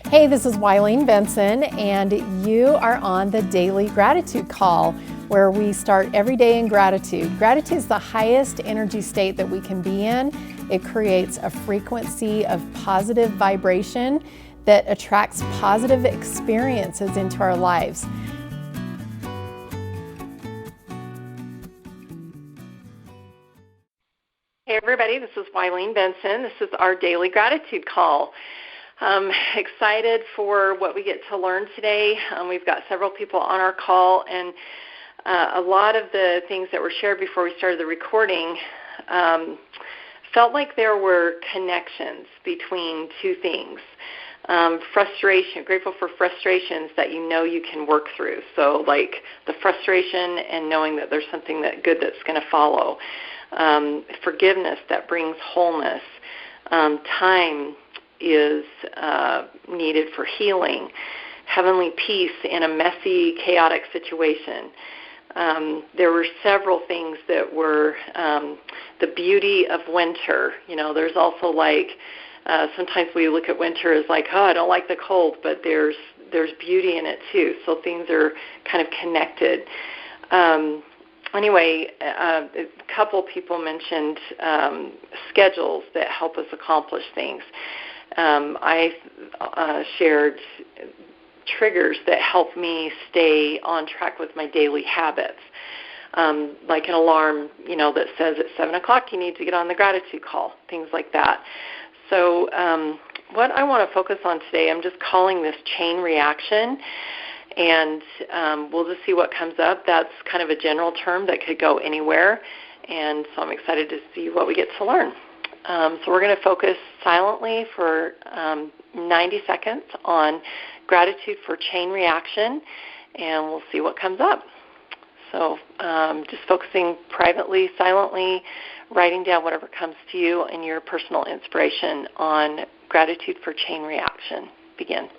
Hey, this is Wileen Benson, and you are on the Daily Gratitude Call, where we start every day in gratitude. Gratitude is the highest energy state that we can be in. It creates a frequency of positive vibration that attracts positive experiences into our lives. Hey everybody, this is Wileen Benson. This is our Daily Gratitude Call. Excited for what we get to learn today. We've got several people on our call, and a lot of the things that were shared before we started the recording felt like there were connections between two things. Frustration, grateful for frustrations that you know you can work through. So like the frustration and knowing that there's something good that's going to follow. Forgiveness that brings wholeness. Time is needed for healing. Heavenly peace in a messy, chaotic situation. There were several things that were the beauty of winter. You know, there's also like sometimes we look at winter as like, oh, I don't like the cold, but there's beauty in it too. So things are kind of connected. Anyway, a couple people mentioned schedules that help us accomplish things. I shared triggers that help me stay on track with my daily habits, like an alarm, that says at 7 o'clock you need to get on the gratitude call, things like that. So what I want to focus on today, I'm just calling this chain reaction. And we'll just see what comes up. That's kind of a general term that could go anywhere, and so I'm excited to see what we get to learn. So we're going to focus silently for 90 seconds on gratitude for chain reaction, and we'll see what comes up. So just focusing privately, silently, writing down whatever comes to you and your personal inspiration on gratitude for chain reaction. Begin.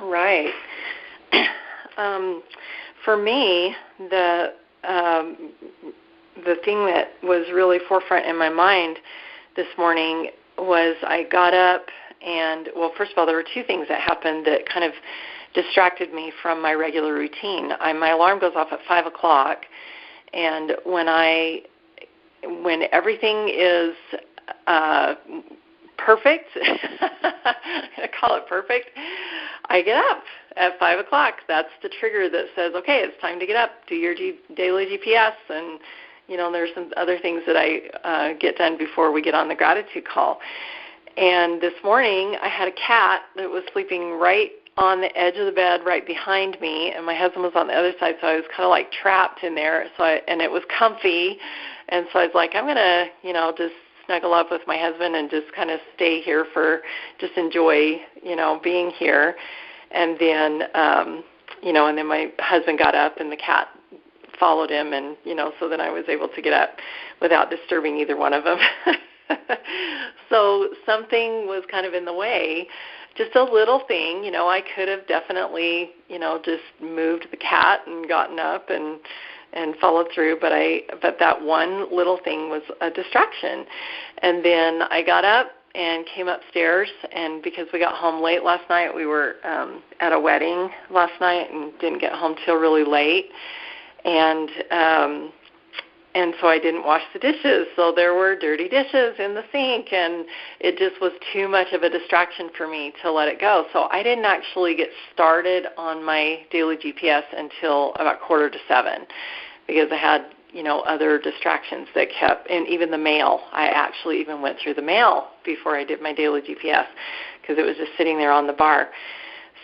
Right. For me, the thing that was really forefront in my mind this morning was I got up and, well, first of all, there were two things that happened that kind of distracted me from my regular routine. My alarm goes off at 5 o'clock, and when everything is perfect, I call it perfect, I get up at 5 o'clock. That's the trigger that says, okay, it's time to get up, do your daily GPS, and there's some other things that I get done before we get on the gratitude call. And this morning I had a cat that was sleeping right on the edge of the bed right behind me, and my husband was on the other side, so I was kind of like trapped in there. And it was comfy, and so I was like, I'm going to, just snuggle up with my husband and just kind of stay here just enjoy, being here. And then, and then my husband got up and the cat followed him, and so then I was able to get up without disturbing either one of them. So something was kind of in the way, just a little thing. I could have definitely, just moved the cat and gotten up and followed through, but that one little thing was a distraction. And then I got up and came upstairs, and because we got home late last night, we were at a wedding last night and didn't get home till really late, and so I didn't wash the dishes, so there were dirty dishes in the sink, and it just was too much of a distraction for me to let it go. So I didn't actually get started on my daily GPS until about 6:45, because I had other distractions that kept, and even the mail. I actually even went through the mail before I did my daily GPS because it was just sitting there on the bar.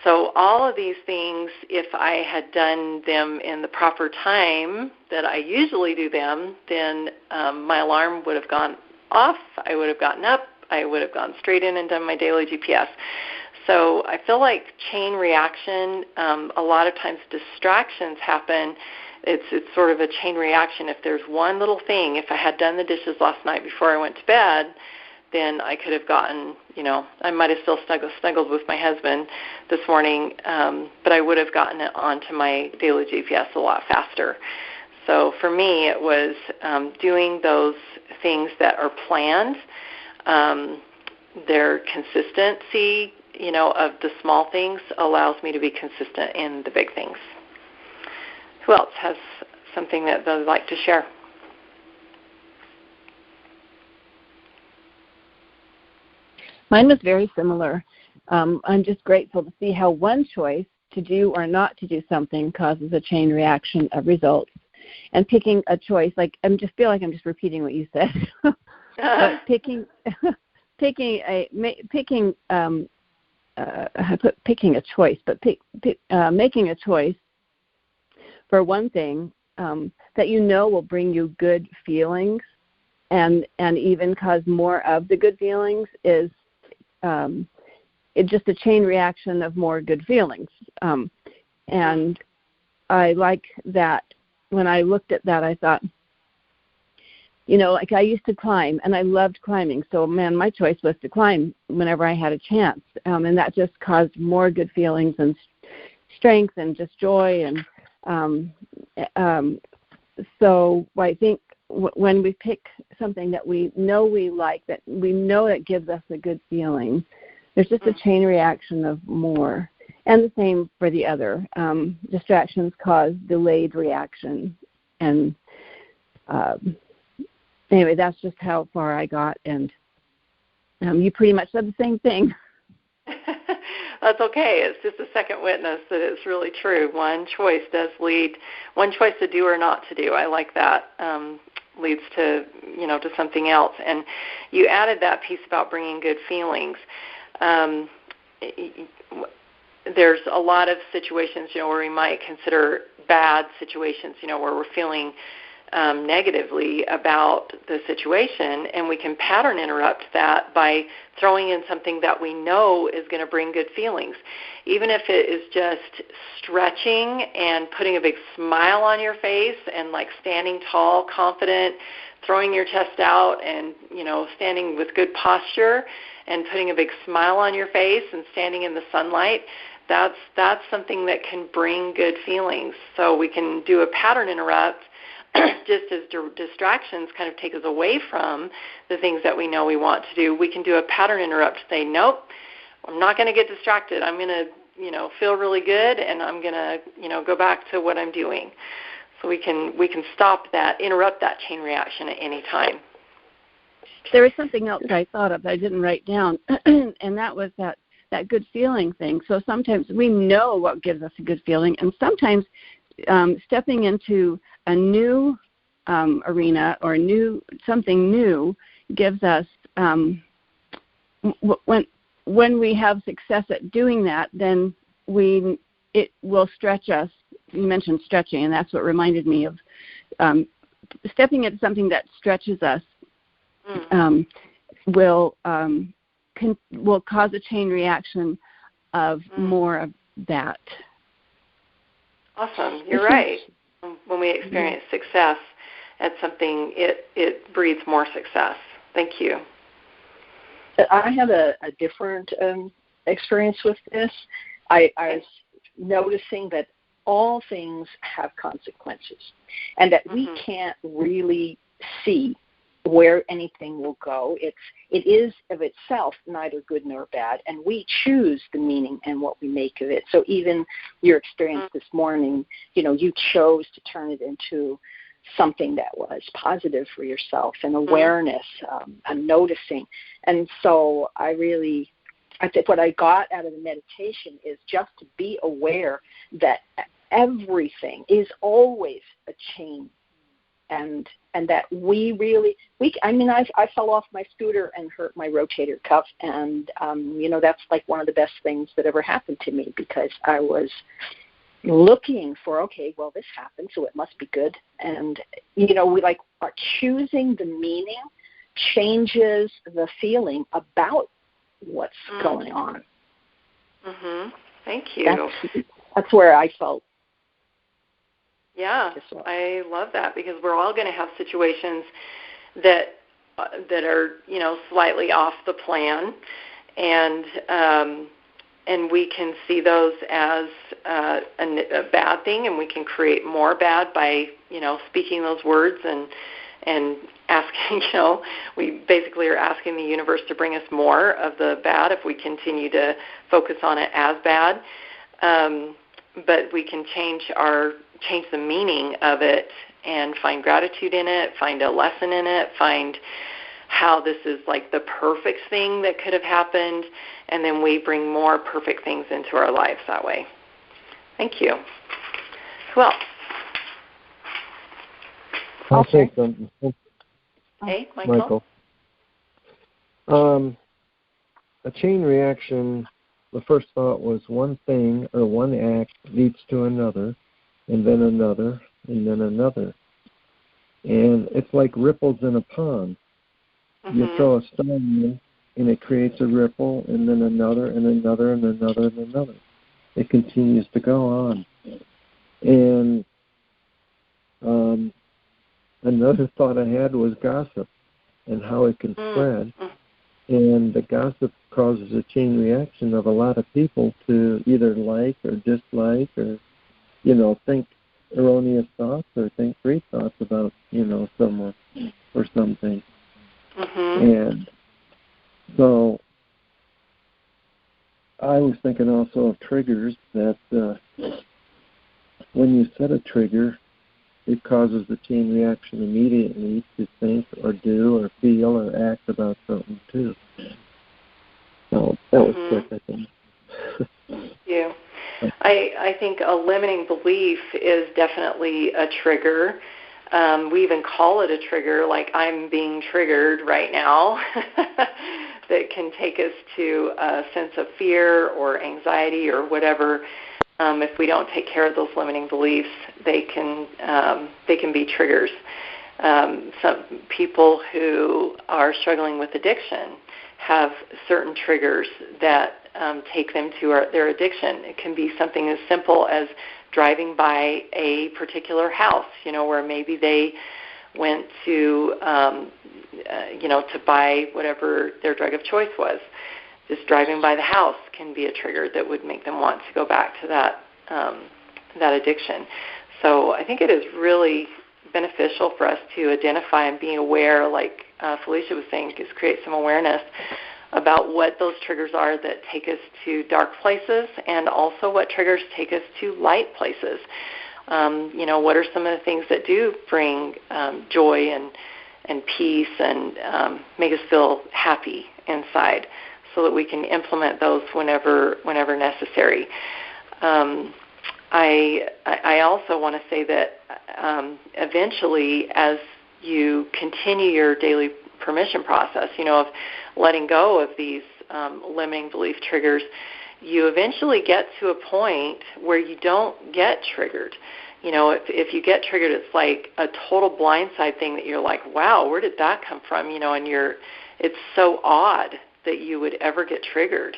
So all of these things, if I had done them in the proper time that I usually do them, then my alarm would have gone off. I would have gotten up. I would have gone straight in and done my daily GPS. So I feel like chain reaction, a lot of times distractions happen. It's sort of a chain reaction. If there's one little thing, if I had done the dishes last night before I went to bed, then I could have gotten, I might have still snuggled with my husband this morning, but I would have gotten it onto my daily GPS a lot faster. So for me, it was doing those things that are planned, their consistency, of the small things allows me to be consistent in the big things. Who else has something that they'd like to share? Mine was very similar. I'm just grateful to see how one choice to do or not to do something causes a chain reaction of results. And picking a choice, I just feel like I'm just repeating what you said. But picking a choice, but making a choice for one thing that will bring you good feelings and even cause more of the good feelings is it's just a chain reaction of more good feelings. And I like that. When I looked at that, I thought, I used to climb, and I loved climbing. So, my choice was to climb whenever I had a chance. And that just caused more good feelings and strength and just joy. And so I think when we pick something that we know we like, that we know that gives us a good feeling, there's just a chain reaction of more. And the same for the other. Distractions cause delayed reaction. And anyway, that's just how far I got. And you pretty much said the same thing. That's okay. It's just a second witness that it's really true. One choice to do or not to do. I like that. Leads to, to something else. And you added that piece about bringing good feelings. There's a lot of situations, where we might consider bad situations, where we're feeling negatively about the situation, and we can pattern interrupt that by throwing in something that we know is going to bring good feelings. Even if it is just stretching and putting a big smile on your face and standing tall, confident, throwing your chest out and, standing with good posture and putting a big smile on your face and standing in the sunlight, that's something that can bring good feelings. So we can do a pattern interrupt just as distractions kind of take us away from the things that we know we want to do. We can do a pattern interrupt to say, nope, I'm not going to get distracted. I'm going to, feel really good, and I'm going to, go back to what I'm doing. So we can stop that, interrupt that chain reaction at any time. There was something else I thought of that I didn't write down, and that was that good feeling thing. So sometimes we know what gives us a good feeling, and sometimes stepping into a new arena or something new gives us, when we have success at doing that, then it will stretch us. You mentioned stretching, and that's what reminded me of stepping into something that stretches us. Will cause a chain reaction of more of that. Awesome. You're right. when we experience success at something, it breeds more success. Thank you. I have a different experience with this. I was noticing that all things have consequences, and that we can't really see where anything will go. It is of itself neither good nor bad, and we choose the meaning and what we make of it. So even your experience this morning, you chose to turn it into something that was positive for yourself, and awareness, and noticing. And so I think what I got out of the meditation is just to be aware that everything is always a chain, and that I fell off my scooter and hurt my rotator cuff, and that's like one of the best things that ever happened to me, because I was looking for, okay, well, this happened, so it must be good. And we are choosing the meaning changes the feeling about what's going on. Thank you. That's where I felt. Yeah, I love that, because we're all going to have situations that are slightly off the plan, and we can see those as a bad thing, and we can create more bad by speaking those words and asking. We basically are asking the universe to bring us more of the bad if we continue to focus on it as bad. But we can change the meaning of it and find gratitude in it, find a lesson in it, find how this is like the perfect thing that could have happened, and then we bring more perfect things into our lives that way. Thank you. Who else? I'll say something. Hey, Michael. A chain reaction, the first thought was one thing or one act leads to another, and then another, and then another. And it's like ripples in a pond. You throw a stone in, and it creates a ripple, and then another, and another, and another, and another. It continues to go on. And another thought I had was gossip and how it can spread. And the gossip causes a chain reaction of a lot of people to either like or dislike or, think erroneous thoughts or think great thoughts about, someone or something. And so I was thinking also of triggers, that when you set a trigger, it causes the chain reaction immediately to think or do or feel or act about something too. So that was quick, I think. Yeah. I think a limiting belief is definitely a trigger. We even call it a trigger, like I'm being triggered right now, that can take us to a sense of fear or anxiety or whatever. If we don't take care of those limiting beliefs, they can be triggers. Some people who are struggling with addiction have certain triggers that take them to their addiction. It can be something as simple as driving by a particular house, where maybe they went to, to buy whatever their drug of choice was. Just driving by the house can be a trigger that would make them want to go back to that addiction. So I think it is really beneficial for us to identify and be aware, like Felicia was saying, just create some awareness about what those triggers are that take us to dark places, and also what triggers take us to light places. What are some of the things that do bring joy and peace and make us feel happy inside, so that we can implement those whenever necessary. I also want to say that eventually, as you continue your daily permission process, of letting go of these limiting belief triggers, you eventually get to a point where you don't get triggered. If you get triggered, it's like a total blindside thing that you're like, wow, where did that come from? And it's so odd that you would ever get triggered,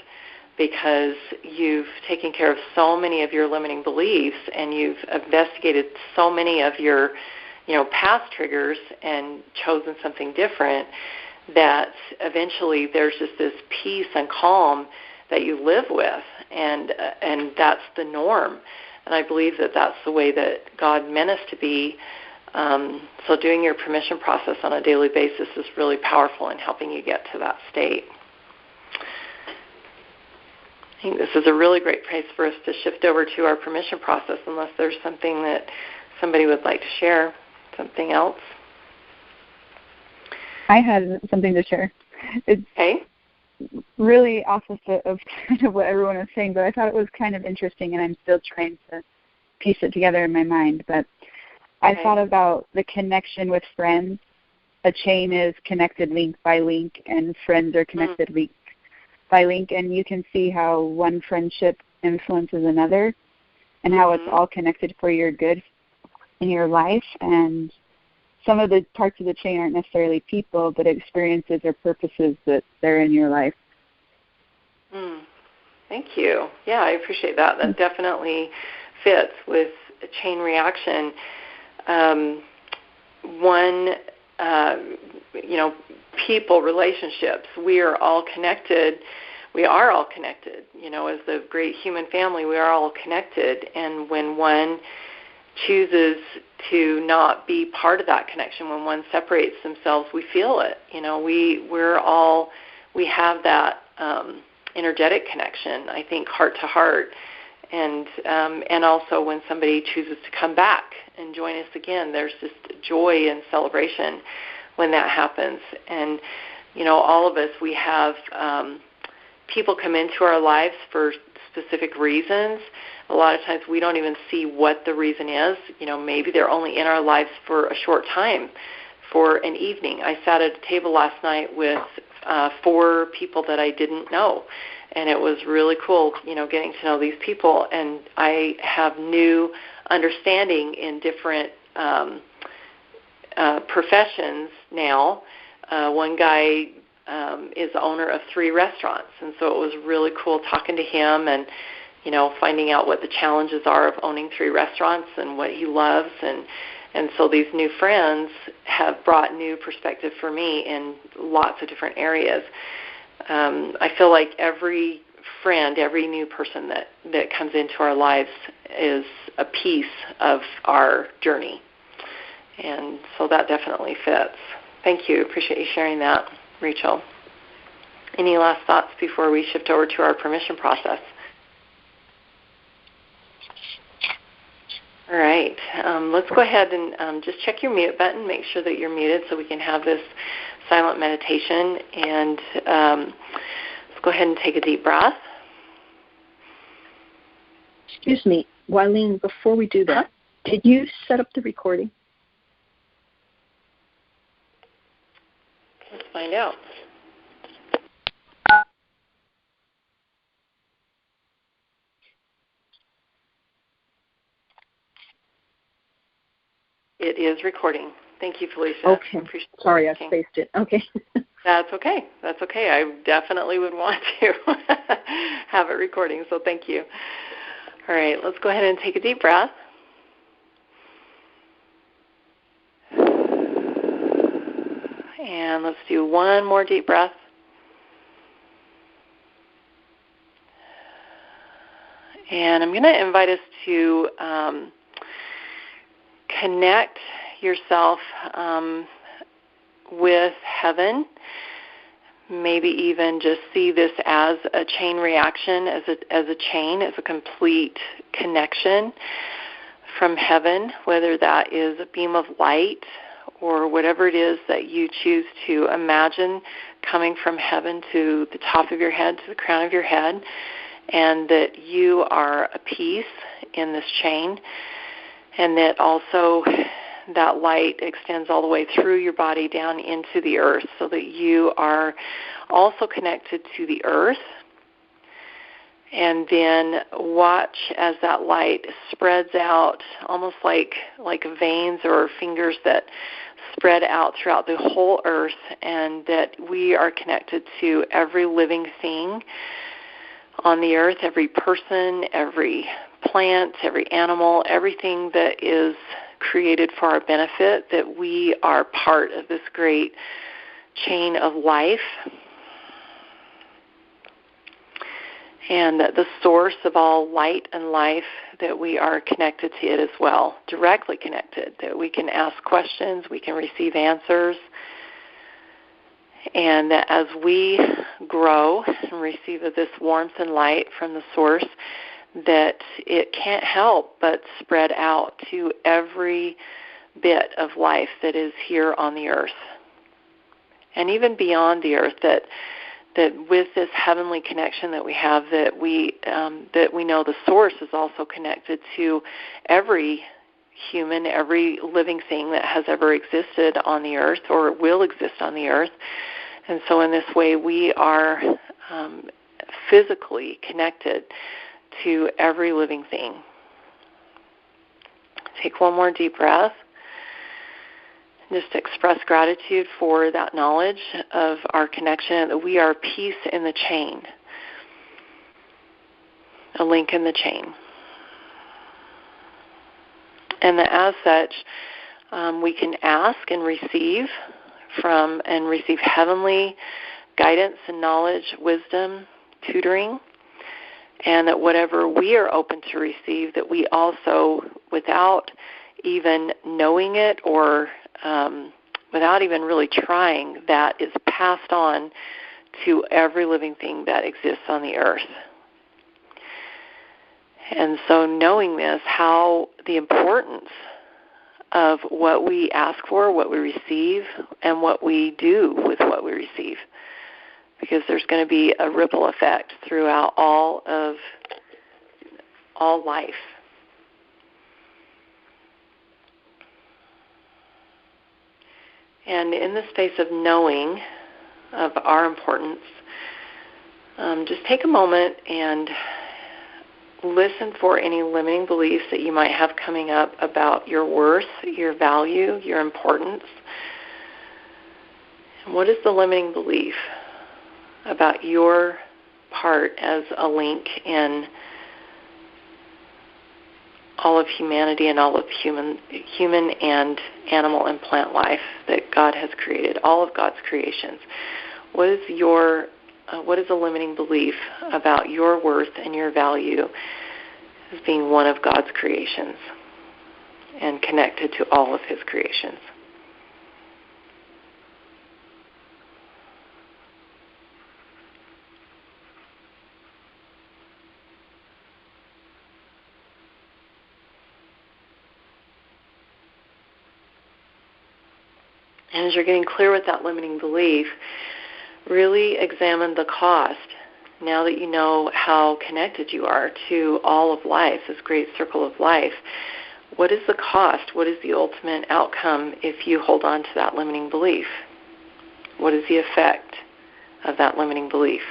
because you've taken care of so many of your limiting beliefs and you've investigated so many of your past triggers and chosen something different, that eventually there's just this peace and calm that you live with, and that's the norm. And I believe that that's the way that God meant us to be. So doing your permission process on a daily basis is really powerful in helping you get to that state. I think this is a really great place for us to shift over to our permission process, unless there's something that somebody would like to share, something else. I had something to share. It's really opposite of kind of what everyone was saying, but I thought it was kind of interesting, and I'm still trying to piece it together in my mind. But I thought about the connection with friends. A chain is connected link by link, and friends are connected link by link, and you can see how one friendship influences another and how it's all connected for your good in your life. And some of the parts of the chain aren't necessarily people, but experiences or purposes that they're in your life. Thank you. Yeah, I appreciate that. That definitely fits with a chain reaction. People, relationships, we are all connected. We are all connected. As the great human family, we are all connected. And when one chooses to not be part of that connection, when one separates themselves, we feel it. We have that energetic connection, I think, heart to heart. And also when somebody chooses to come back and join us again, there's just joy and celebration when that happens. And, all of us, we have people come into our lives for specific reasons. A lot of times we don't even see what the reason is. Maybe they're only in our lives for a short time, for an evening. I sat at a table last night with 4 people that I didn't know. And it was really cool, getting to know these people. And I have new understanding in different professions now. One guy is the owner of 3 restaurants. And so it was really cool talking to him and, finding out what the challenges are of owning 3 restaurants and what he loves. And so these new friends have brought new perspective for me in lots of different areas. I feel like every friend, every new person that comes into our lives is a piece of our journey. And so that definitely fits. Thank you. Appreciate you sharing that, Rachel. Any last thoughts before we shift over to our permission process? All right. Let's go ahead and just check your mute button. Make sure that you're muted so we can have this silent meditation. And let's go ahead and take a deep breath. Excuse me, Wileen, before we do that, did you set up the recording? Let's find out. It is recording. Thank you, Felicia. Okay. Sorry, I spaced it. Okay. That's okay. That's okay. I definitely would want to have it recording, so thank you. All right, let's go ahead and take a deep breath. And let's do one more deep breath. And I'm going to invite us to connect yourself with heaven. Maybe even just see this as a chain reaction, as a chain, as a complete connection from heaven, whether that is a beam of light or whatever it is that you choose to imagine coming from heaven to the top of your head, to the crown of your head, and that you are a piece in this chain, and that also that light extends all the way through your body down into the earth, so that you are also connected to the earth. And then watch as that light spreads out, almost like veins or fingers that spread out throughout the whole earth, and that we are connected to every living thing on the earth, every person, every plant, every animal, everything that is created for our benefit, that we are part of this great chain of life, and that the source of all light and life, that we are connected to it as well, directly connected, that we can ask questions, we can receive answers, and that as we grow and receive this warmth and light from the source, that it can't help but spread out to every bit of life that is here on the earth. And even beyond the earth, that with this heavenly connection that we have, that we know the source is also connected to every human, every living thing that has ever existed on the earth or will exist on the earth. And so in this way, we are physically connected to every living thing. Take one more deep breath. Just express gratitude for that knowledge of our connection, that we are a piece in the chain, a link in the chain. And that as such, we can ask and receive receive heavenly guidance and knowledge, wisdom, tutoring, and that whatever we are open to receive, that we also, without even knowing it or without even really trying, that is passed on to every living thing that exists on the earth. And so knowing this, how the importance of what we ask for, what we receive, and what we do with what we receive. Because there's going to be a ripple effect throughout all life. And in the space of knowing of our importance, just take a moment and listen for any limiting beliefs that you might have coming up about your worth, your value, your importance. And what is the limiting belief about your part as a link in all of humanity and all of human and animal and plant life that God has created, all of God's creations? What is a limiting belief about your worth and your value as being one of God's creations and connected to all of His creations? And as you're getting clear with that limiting belief, really examine the cost. Now that you know how connected you are to all of life, this great circle of life, what is the cost? What is the ultimate outcome if you hold on to that limiting belief? What is the effect of that limiting belief?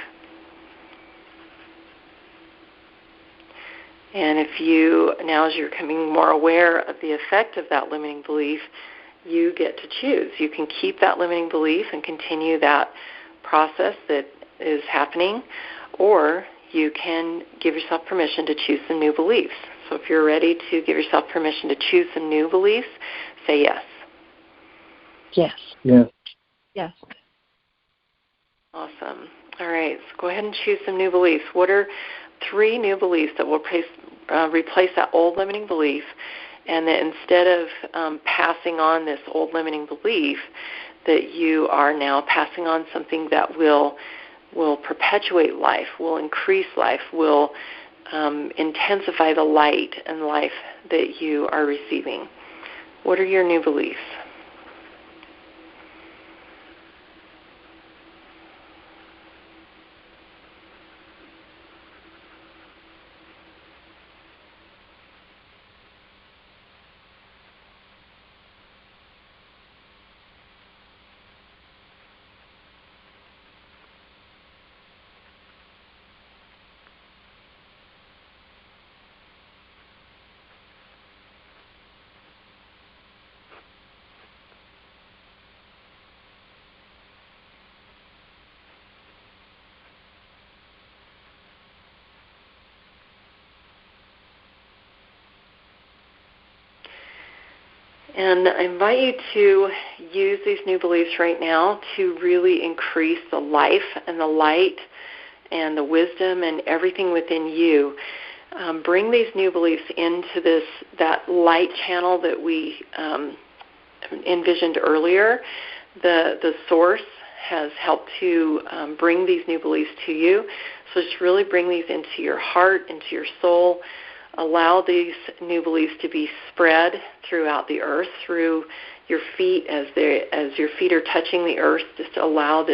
And if you, now as you're becoming more aware of the effect of that limiting belief, you get to choose. You can keep that limiting belief and continue that process that is happening, or you can give yourself permission to choose some new beliefs. So if you're ready to give yourself permission to choose some new beliefs, say yes. Yes. Yes. Yes. Awesome. All right, so go ahead and choose some new beliefs. What are 3 new beliefs that will replace that old limiting belief, and that instead of passing on this old limiting belief, that you are now passing on something that will perpetuate life, will increase life, will intensify the light and life that you are receiving? What are your new beliefs? And I invite you to use these new beliefs right now to really increase the life and the light and the wisdom and everything within you. Bring these new beliefs into that light channel that we envisioned earlier. The source has helped to bring these new beliefs to you. So just really bring these into your heart, into your soul. Allow these new beliefs to be spread throughout the earth, through your feet as your feet are touching the earth. Just allow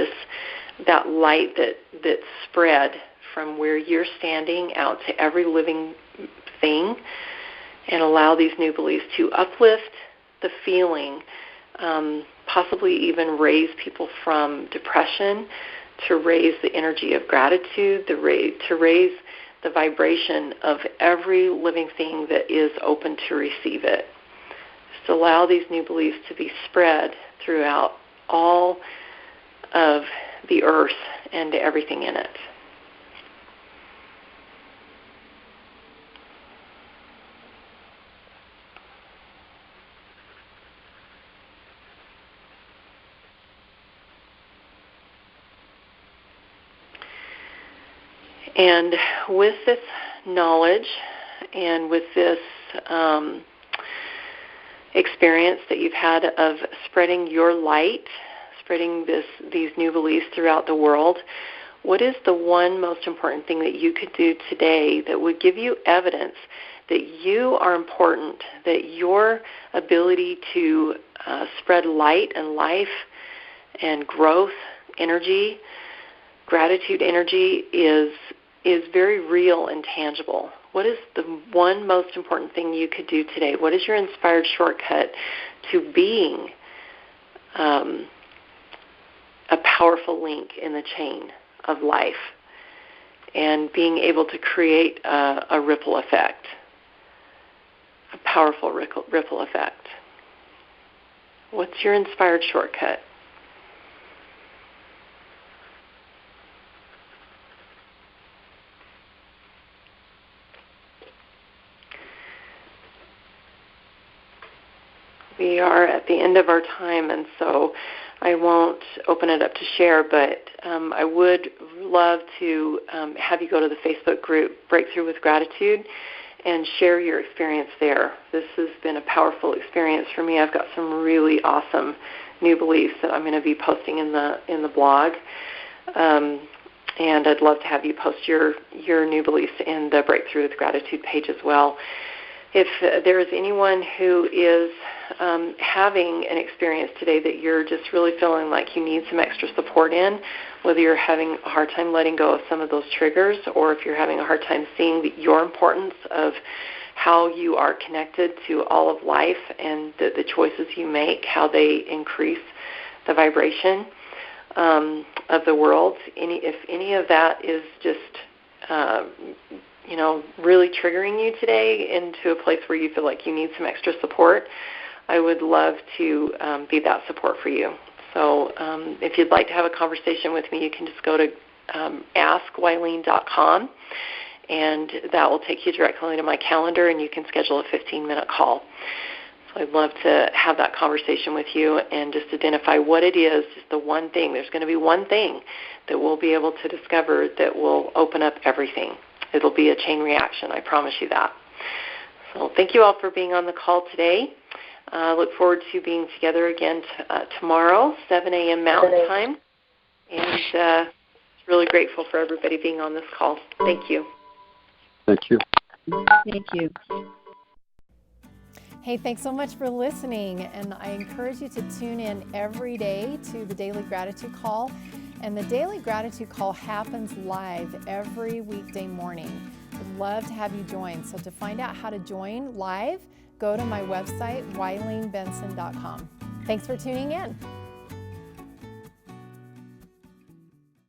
that light that's spread from where you're standing out to every living thing, and allow these new beliefs to uplift the feeling, possibly even raise people from depression, to raise the energy of gratitude, to raise the vibration of every living thing that is open to receive it. Just allow these new beliefs to be spread throughout all of the earth and everything in it. And with this knowledge and with this experience that you've had of spreading your light, spreading these new beliefs throughout the world, what is the one most important thing that you could do today that would give you evidence that you are important, that your ability to spread light and life and growth energy, gratitude energy is very real and tangible? What is the one most important thing you could do today? What is your inspired shortcut to being a powerful link in the chain of life and being able to create a ripple effect, a powerful ripple effect? What's your inspired shortcut? We are at the end of our time, and so I won't open it up to share, but I would love to have you go to the Facebook group Breakthrough with Gratitude and share your experience there. This has been a powerful experience for me. I've got some really awesome new beliefs that I'm going to be posting in the blog, and I'd love to have you post your new beliefs in the Breakthrough with Gratitude page as well. If there is anyone who is having an experience today that you're just really feeling like you need some extra support in, whether you're having a hard time letting go of some of those triggers, or if you're having a hard time seeing your importance of how you are connected to all of life and the choices you make, how they increase the vibration of the world, if any of that is just really triggering you today into a place where you feel like you need some extra support, I would love to be that support for you. So if you'd like to have a conversation with me, you can just go to askwylene.com, and that will take you directly to my calendar, and you can schedule a 15-minute call. So I'd love to have that conversation with you and just identify what it is, just the one thing. There's going to be one thing that we'll be able to discover that will open up everything. It'll be a chain reaction, I promise you that. So thank you all for being on the call today. Look forward to being together again tomorrow, 7 a.m. Mountain Time. And really grateful for everybody being on this call. Thank you. Thank you. Thank you. Hey, thanks so much for listening. And I encourage you to tune in every day to the Daily Gratitude Call. And the Daily Gratitude Call happens live every weekday morning. I'd love to have you join. So to find out how to join live, go to my website, wylenebenson.com. Thanks for tuning in.